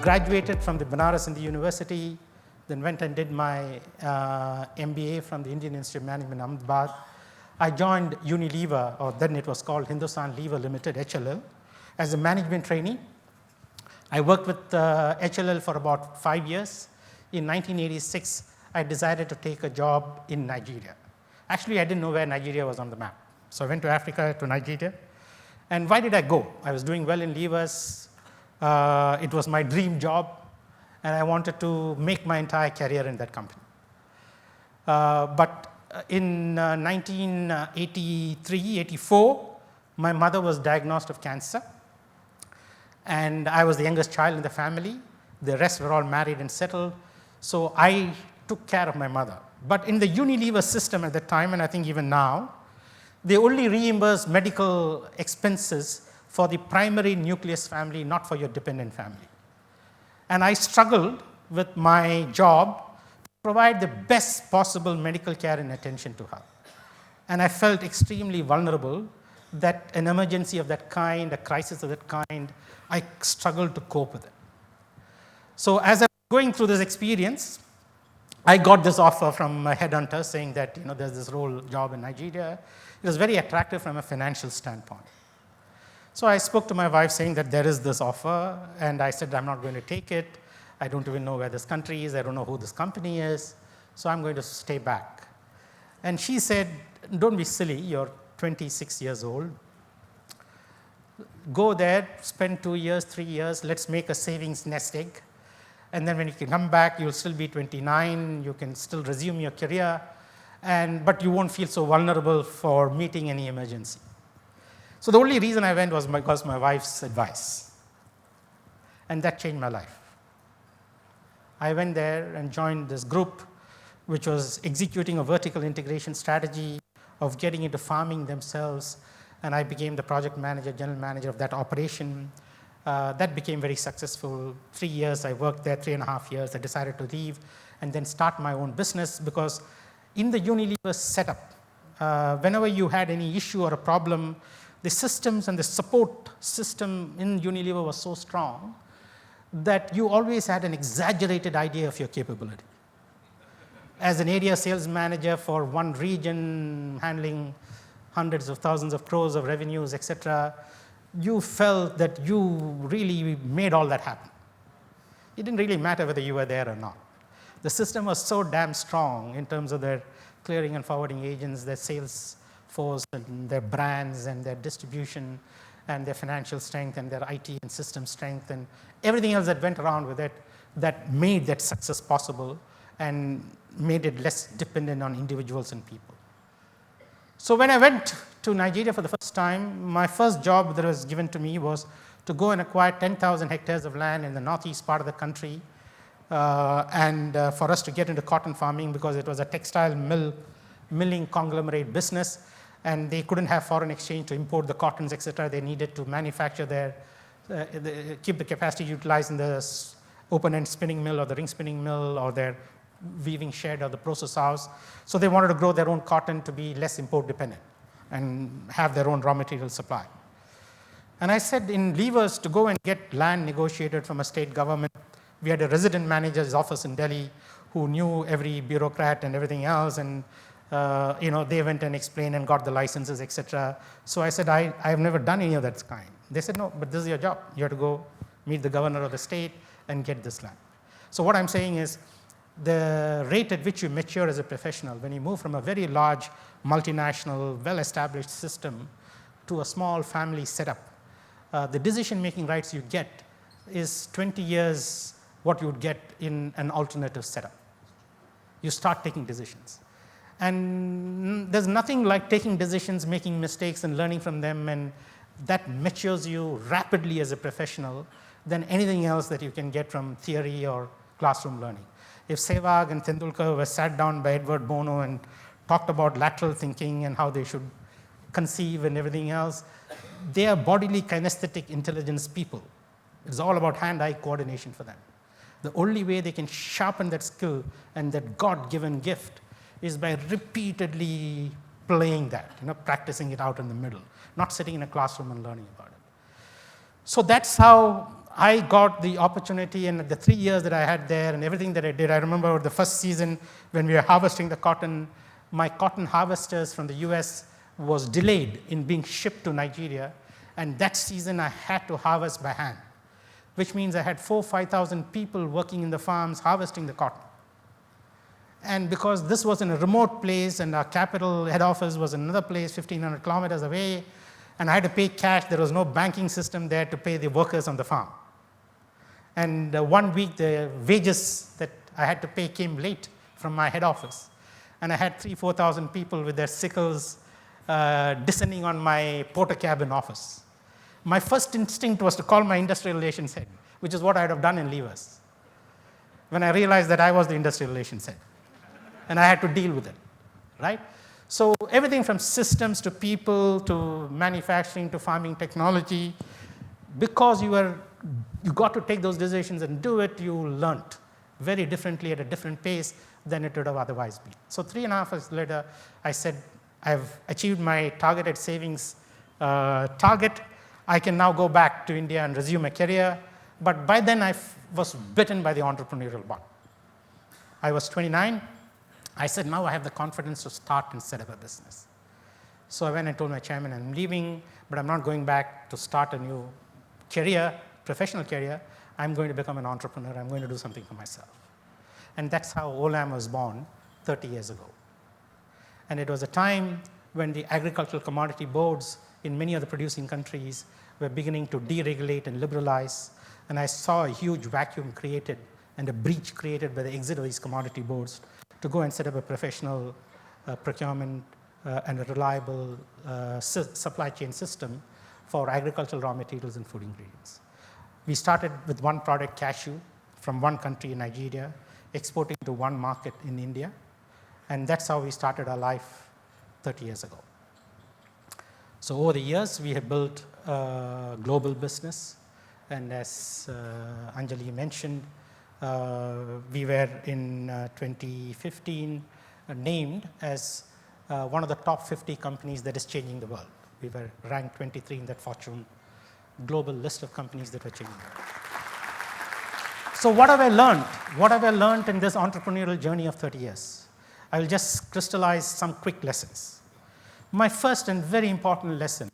graduated from the Banaras Hindu University, then went and did my MBA from the Indian Institute of Management, Ahmedabad. I joined Unilever, or then it was called Hindustan Lever Limited, HLL, as a management trainee. I worked with HLL for about 5 years. In 1986, I decided to take a job in Nigeria. Actually, I didn't know where Nigeria was on the map. So I went to Africa, to Nigeria. And why did I go? I was doing well in levers. It was my dream job, and I wanted to make my entire career in that company. But in 1983, 84, my mother was diagnosed with cancer, and I was the youngest child in the family. The rest were all married and settled, so I took care of my mother. But in the Unilever system at the time, and I think even now, they only reimburse medical expenses for the primary nucleus family, not for your dependent family. And I struggled with my job to provide the best possible medical care and attention to her. And I felt extremely vulnerable that an emergency of that kind, a crisis of that kind, I struggled to cope with it. So as I was going through this experience, I got this offer from a headhunter saying that there's this role job in Nigeria. It was very attractive from a financial standpoint. So I spoke to my wife saying that there is this offer, and I said I'm not going to take it. I don't even know where this country is. I don't know who this company is. So I'm going to stay back. And she said, don't be silly. You're 26 years old. Go there, spend 2 years, 3 years. Let's make a savings nest egg. And then when you can come back, you'll still be 29. You can still resume your career, but you won't feel so vulnerable for meeting any emergency. So the only reason I went was because my wife's advice. And that changed my life. I went there and joined this group, which was executing a vertical integration strategy of getting into farming themselves. And I became the project manager, general manager of that operation. That became very successful. 3 years I worked there, 3.5 years. I decided to leave and then start my own business, because in the Unilever setup, whenever you had any issue or a problem, the systems and the support system in Unilever was so strong that you always had an exaggerated idea of your capability. As an area sales manager for one region, handling hundreds of thousands of crores of revenues, etc., you felt that you really made all that happen. It didn't really matter whether you were there or not. The system was so damn strong in terms of their clearing and forwarding agents, their sales force, and their brands, and their distribution, and their financial strength, and their IT and system strength, and everything else that went around with it, that made that success possible and made it less dependent on individuals and people. So when I went to Nigeria for the first time, my first job that was given to me was to go and acquire 10,000 hectares of land in the northeast part of the country, and for us to get into cotton farming, because it was a textile milling conglomerate business, and they couldn't have foreign exchange to import the cottons, etc. They needed to manufacture keep the capacity utilized in the open-end spinning mill or the ring spinning mill or their weaving shed or the process house. So they wanted to grow their own cotton to be less import dependent and have their own raw material supply. And I said in levers to go and get land negotiated from a state government. We had a resident manager's office in Delhi who knew every bureaucrat and everything else, and they went and explained and got the licenses, etc. So I said, I have never done any of that kind. They said, no, but this is your job. You have to go meet the governor of the state and get this land. So what I'm saying is, the rate at which you mature as a professional, when you move from a very large, multinational, well-established system to a small family setup, the decision-making rights you get is 20 years what you would get in an alternative setup. You start taking decisions. And there's nothing like taking decisions, making mistakes, and learning from them, and that matures you rapidly as a professional than anything else that you can get from theory or classroom learning. If Sehwag and Tendulkar were sat down by Edward Bono and talked about lateral thinking and how they should conceive and everything else, they are bodily kinesthetic intelligence people. It's all about hand-eye coordination for them. The only way they can sharpen that skill and that God-given gift is by repeatedly playing that, practicing it out in the middle, not sitting in a classroom and learning about it. So that's how I got the opportunity, and the 3 years that I had there and everything that I did, I remember the first season when we were harvesting the cotton, my cotton harvesters from the US was delayed in being shipped to Nigeria, and that season I had to harvest by hand, which means I had 5,000 people working in the farms harvesting the cotton. And because this was in a remote place and our capital head office was in another place 1,500 kilometers away, and I had to pay cash, there was no banking system there to pay the workers on the farm. And 1 week, the wages that I had to pay came late from my head office. And I had 4,000 people with their sickles descending on my porter cabin office. My first instinct was to call my industrial relations head, which is what I would have done in Levers, when I realized that I was the industrial relations head. And I had to deal with it, right? So everything from systems to people to manufacturing to farming technology, because you got to take those decisions and do it, you learned very differently at a different pace than it would have otherwise been. So 3.5 years later, I said, I've achieved my targeted savings target. I can now go back to India and resume a career. But by then, I was bitten by the entrepreneurial bug. I was 29. I said, now I have the confidence to start and set up a business. So I went and told my chairman, I'm leaving, but I'm not going back to start a new career, professional career. I'm going to become an entrepreneur. I'm going to do something for myself. And that's how Olam was born 30 years ago. And it was a time when the agricultural commodity boards in many of the producing countries were beginning to deregulate and liberalize. And I saw a huge vacuum created and a breach created by the exit of these commodity boards to go and set up a professional procurement and a reliable supply chain system for agricultural raw materials and food ingredients. We started with one product, cashew, from one country in Nigeria, exporting to one market in India. And that's how we started our life 30 years ago. So over the years, we have built a global business. And as Anjali mentioned, we were in 2015 named as one of the top 50 companies that is changing the world. We were ranked 23 in that Fortune global list of companies that were changing the world. So what have I learned? What have I learned in this entrepreneurial journey of 30 years? I will just crystallize some quick lessons. My first and very important lesson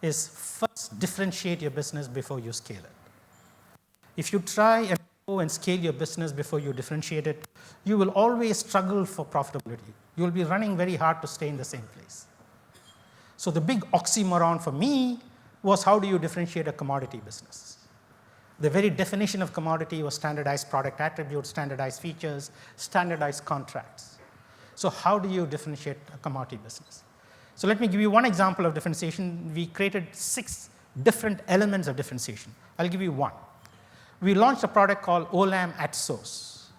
is first differentiate your business before you scale it. If you try and go and scale your business before you differentiate it, you will always struggle for profitability. You will be running very hard to stay in the same place. So the big oxymoron for me was, how do you differentiate a commodity business? The very definition of commodity was standardized product attributes, standardized features, standardized contracts. So how do you differentiate a commodity business? So let me give you one example of differentiation. We created 6 different elements of differentiation. I'll give you one. We launched a product called Olam at Source.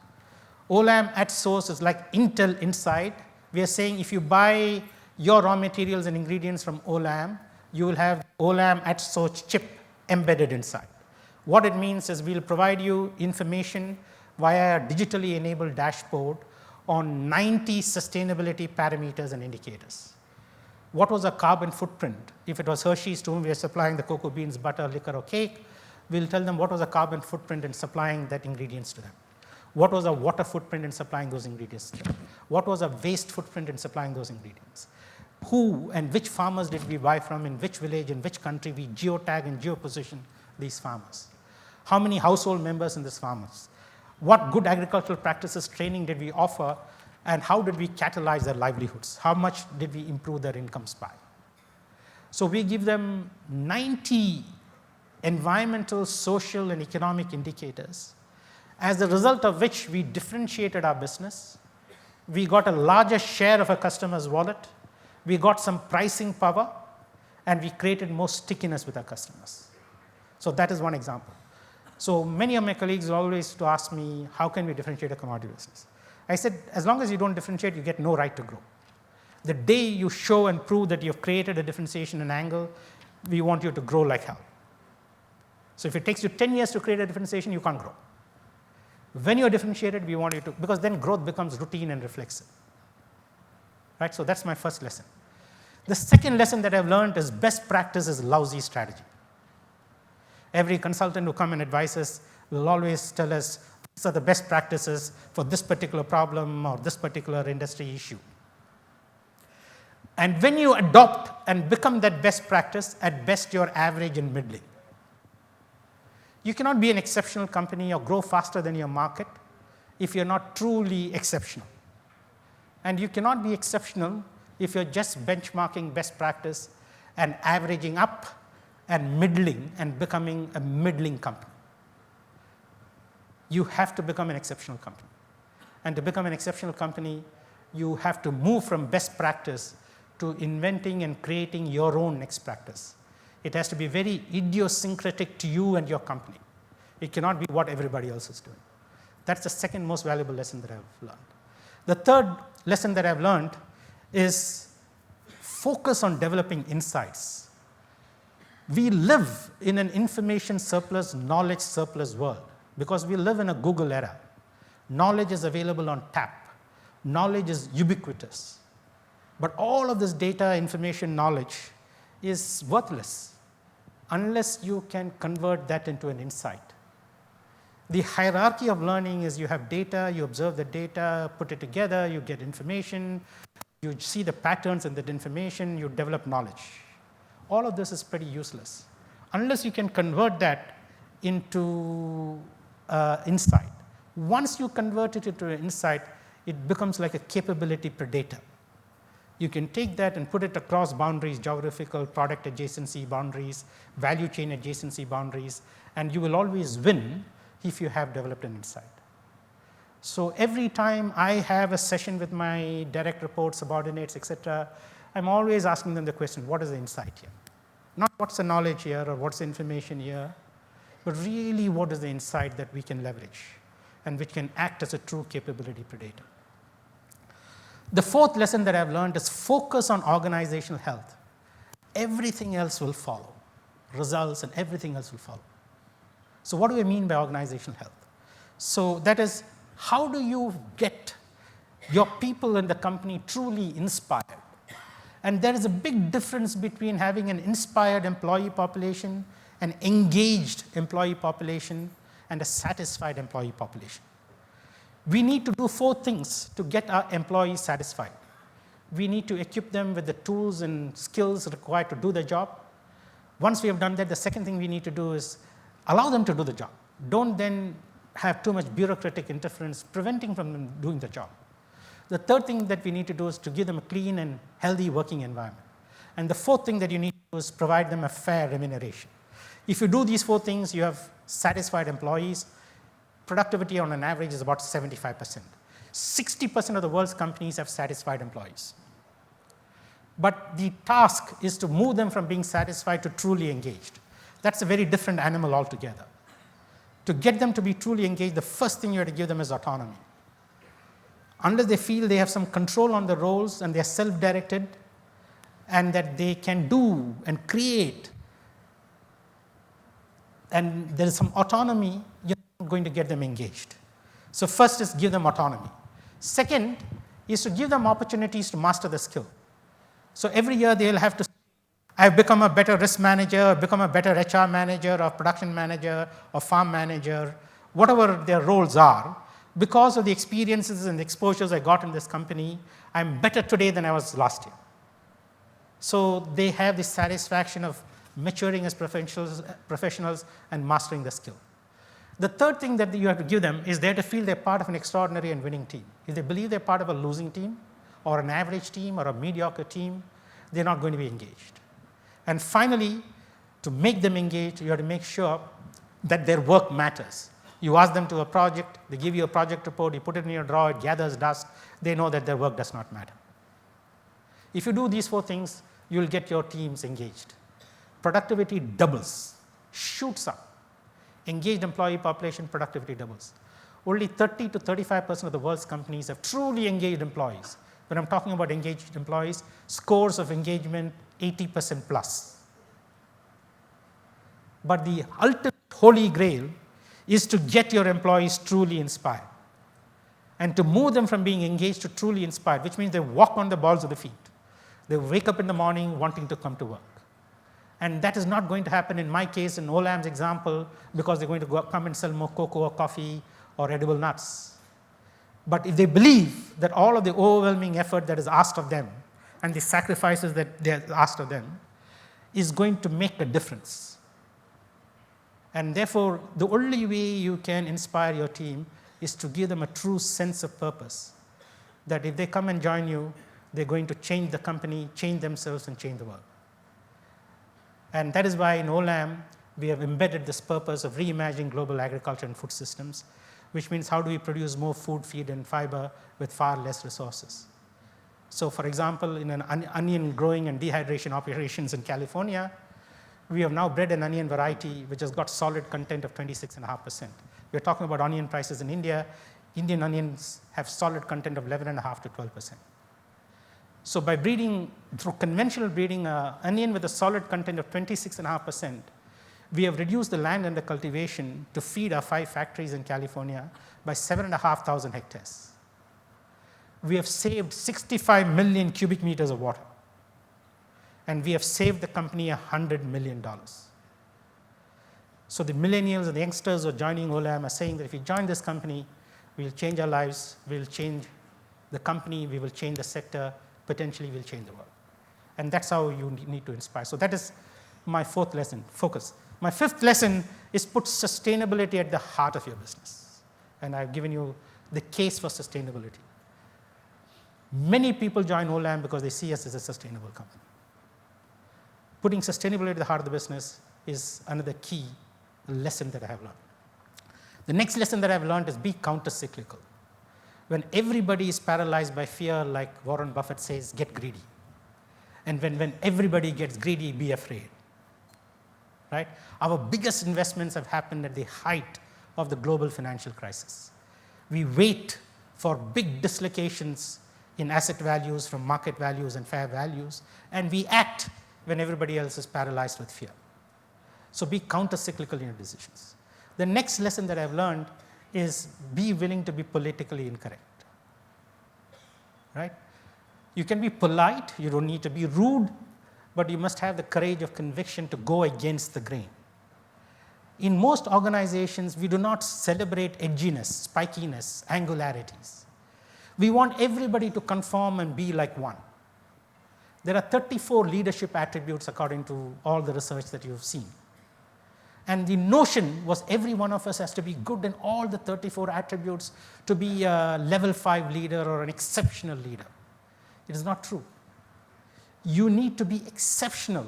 Olam at Source is like Intel Inside. We are saying if you buy your raw materials and ingredients from Olam, you will have Olam at Source chip embedded inside. What it means is we'll provide you information via a digitally enabled dashboard on 90 sustainability parameters and indicators. What was a carbon footprint? If it was Hershey's to whom we are supplying the cocoa beans, butter, liquor, or cake, we'll tell them what was a carbon footprint in supplying that ingredients to them. What was a water footprint in supplying those ingredients to them? What was a waste footprint in supplying those ingredients? Who and which farmers did we buy from, in which village, in which country? We geotag and geoposition these farmers. How many household members in these farmers? What good agricultural practices training did we offer, and how did we catalyze their livelihoods? How much did we improve their incomes by? So we give them 90 environmental, social, and economic indicators, as a result of which we differentiated our business. We got a larger share of a customer's wallet. We got some pricing power, and we created more stickiness with our customers. So that is one example. So many of my colleagues always to ask me, how can we differentiate a commodity business? I said, as long as you don't differentiate, you get no right to grow. The day you show and prove that you've created a differentiation and angle, we want you to grow like hell. So if it takes you 10 years to create a differentiation, you can't grow. When you're differentiated, we want you to, because then growth becomes routine and reflexive. Right? So that's my first lesson. The second lesson that I've learned is best practice is lousy strategy. Every consultant who come and advise us will always tell us these are the best practices for this particular problem or this particular industry issue. And when you adopt and become that best practice, at best you're average and middling. You cannot be an exceptional company or grow faster than your market if you're not truly exceptional. And you cannot be exceptional if you're just benchmarking best practice and averaging up and middling and becoming a middling company. You have to become an exceptional company. And to become an exceptional company, you have to move from best practice to inventing and creating your own next practice. It has to be very idiosyncratic to you and your company. It cannot be what everybody else is doing. That's the second most valuable lesson that I've learned. The third lesson that I've learned is focus on developing insights. We live in an information surplus, knowledge surplus world because we live in a Google era. Knowledge is available on tap. Knowledge is ubiquitous. But all of this data, information, knowledge is worthless unless you can convert that into an insight. The hierarchy of learning is you have data, you observe the data, put it together, you get information, you see the patterns in that information, you develop knowledge. All of this is pretty useless unless you can convert that into insight. Once you convert it into an insight, it becomes like a capability predator. You can take that and put it across boundaries, geographical, product adjacency boundaries, value chain adjacency boundaries, and you will always win if you have developed an insight. So every time I have a session with my direct reports, subordinates, etc., I'm always asking them the question, what is the insight here? Not what's the knowledge here or what's the information here, but really what is the insight that we can leverage and which can act as a true capability predator. The fourth lesson that I've learned is focus on organizational health. Everything else will follow. Results and everything else will follow. So what do I mean by organizational health? So that is, how do you get your people in the company truly inspired? And there is a big difference between having an inspired employee population, an engaged employee population, and a satisfied employee population. We need to do 4 things to get our employees satisfied. We need to equip them with the tools and skills required to do the job. Once we have done that, the second thing we need to do is allow them to do the job. Don't then have too much bureaucratic interference preventing from them doing the job. The third thing that we need to do is to give them a clean and healthy working environment. And the fourth thing that you need to do is provide them a fair remuneration. If you do these 4 things, you have satisfied employees. Productivity on an average is about 75%. 60% of the world's companies have satisfied employees. But the task is to move them from being satisfied to truly engaged. That's a very different animal altogether. To get them to be truly engaged, the first thing you have to give them is autonomy. Unless they feel they have some control on the roles and they're self-directed and that they can do and create, and there is some autonomy, you're not going to get them engaged. So first is give them autonomy. Second is to give them opportunities to master the skill. So every year they'll have to, I've become a better risk manager, become a better HR manager, or production manager, or farm manager, whatever their roles are. Because of the experiences and the exposures I got in this company, I'm better today than I was last year. So they have the satisfaction of maturing as professionals and mastering the skill. The third thing that you have to give them is they have to feel they're part of an extraordinary and winning team. If they believe they're part of a losing team, or an average team, or a mediocre team, they're not going to be engaged. And finally, to make them engaged, you have to make sure that their work matters. You ask them to a project, they give you a project report, you put it in your drawer, it gathers dust, they know that their work does not matter. If you do these 4 things, you'll get your teams engaged. Productivity doubles, shoots up. Engaged employee population, productivity doubles. Only 30 to 35% of the world's companies have truly engaged employees. When I'm talking about engaged employees, scores of engagement 80% plus. But the ultimate holy grail is to get your employees truly inspired and to move them from being engaged to truly inspired, which means they walk on the balls of the feet. They wake up in the morning wanting to come to work. And that is not going to happen in my case, in Olam's example, because they're going to come and sell more cocoa or coffee or edible nuts. But if they believe that all of the overwhelming effort that is asked of them and the sacrifices that they are asked of them is going to make a difference. And therefore, the only way you can inspire your team is to give them a true sense of purpose, that if they come and join you, they're going to change the company, change themselves, and change the world. And that is why in Olam, we have embedded this purpose of reimagining global agriculture and food systems, which means how do we produce more food, feed, and fiber with far less resources. So for example, in an onion growing and dehydration operations in California, we have now bred an onion variety which has got solid content of 26.5%. We're talking about onion prices in India. Indian onions have solid content of 11.5 to 12%. So by breeding, through conventional breeding, an onion with a solid content of 26.5%, we have reduced the land under cultivation to feed our 5 factories in California by 7,500 hectares. We have saved 65 million cubic meters of water, and we have saved the company $100 million. So the millennials and the youngsters who are joining Olam are saying that if you join this company, we will change our lives, we will change the company, we will change the sector, potentially we'll change the world. And that's how you need to inspire. So that is my 4th lesson, focus. My 5th lesson is put sustainability at the heart of your business. And I've given you the case for sustainability. Many people join Olam because they see us as a sustainable company. Putting sustainability at the heart of the business is another key lesson that I have learned. The next lesson that I've learned is be counter-cyclical. When everybody is paralyzed by fear, like Warren Buffett says, get greedy. And when everybody gets greedy, be afraid. Right? Our biggest investments have happened at the height of the global financial crisis. We wait for big dislocations in asset values from market values and fair values, and we act when everybody else is paralyzed with fear. So be counter-cyclical in your decisions. The next lesson that I've learned is be willing to be politically incorrect. Right? You can be polite, you don't need to be rude, but you must have the courage of conviction to go against the grain. In most organizations, we do not celebrate edginess, spikiness, angularities. We want everybody to conform and be like one. There are 34 leadership attributes according to all the research that you've seen. And the notion was every one of us has to be good in all the 34 attributes to be a level 5 leader or an exceptional leader. It is not true. You need to be exceptional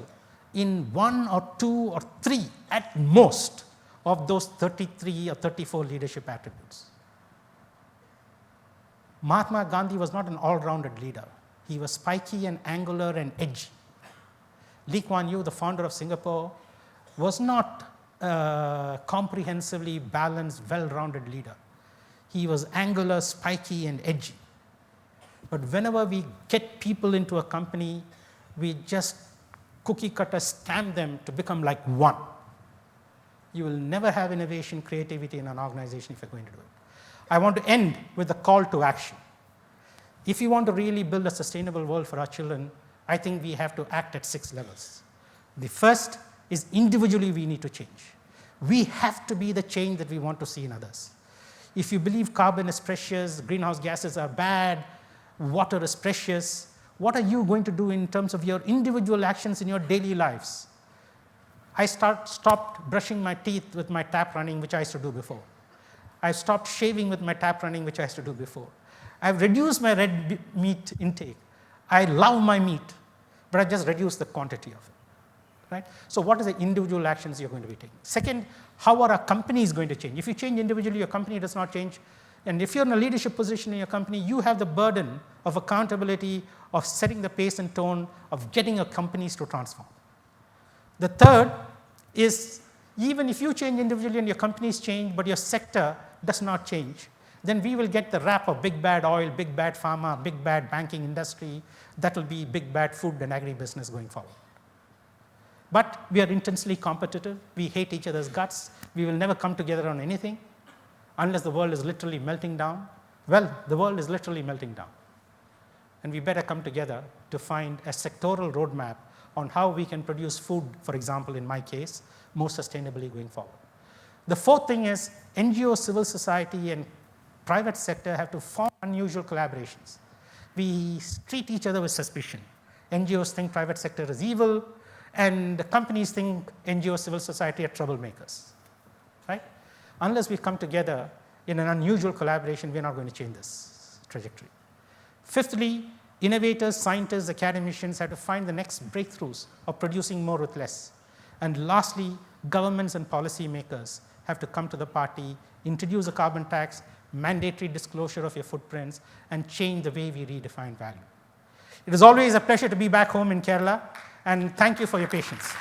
in 1 or 2 or 3 at most of those 33 or 34 leadership attributes. Mahatma Gandhi was not an all-rounded leader. He was spiky and angular and edgy. Lee Kuan Yew, the founder of Singapore, was not a comprehensively balanced, well-rounded leader. He was angular, spiky, and edgy. But whenever we get people into a company, we just cookie-cutter stamp them to become like one. You will never have innovation, creativity in an organization if you're going to do it. I want to end with a call to action. If you want to really build a sustainable world for our children, I think we have to act at 6 levels. The first is individually we need to change. We have to be the change that we want to see in others. If you believe carbon is precious, greenhouse gases are bad, water is precious, what are you going to do in terms of your individual actions in your daily lives? I stopped brushing my teeth with my tap running, which I used to do before. I stopped shaving with my tap running, which I used to do before. I've reduced my red meat intake. I love my meat, but I just reduced the quantity of it. Right? So what are the individual actions you're going to be taking? Second, how are our companies going to change? If you change individually, your company does not change. And if you're in a leadership position in your company, you have the burden of accountability, of setting the pace and tone, of getting your companies to transform. The third is, even if you change individually and your companies change, but your sector does not change, then we will get the rap of big bad oil, big bad pharma, big bad banking industry. That will be big bad food and agribusiness going forward. But we are intensely competitive. We hate each other's guts. We will never come together on anything unless the world is literally melting down. Well, the world is literally melting down. And we better come together to find a sectoral roadmap on how we can produce food, for example, in my case, more sustainably going forward. The fourth thing is NGO, civil society, and private sector have to form unusual collaborations. We treat each other with suspicion. NGOs think private sector is evil, and the companies think NGO, civil society are troublemakers, right? Unless we come together in an unusual collaboration, we're not going to change this trajectory. Fifthly, innovators, scientists, academicians have to find the next breakthroughs of producing more with less. And lastly, governments and policymakers have to come to the party, introduce a carbon tax, mandatory disclosure of your footprints, and change the way we redefine value. It is always a pleasure to be back home in Kerala, and thank you for your patience.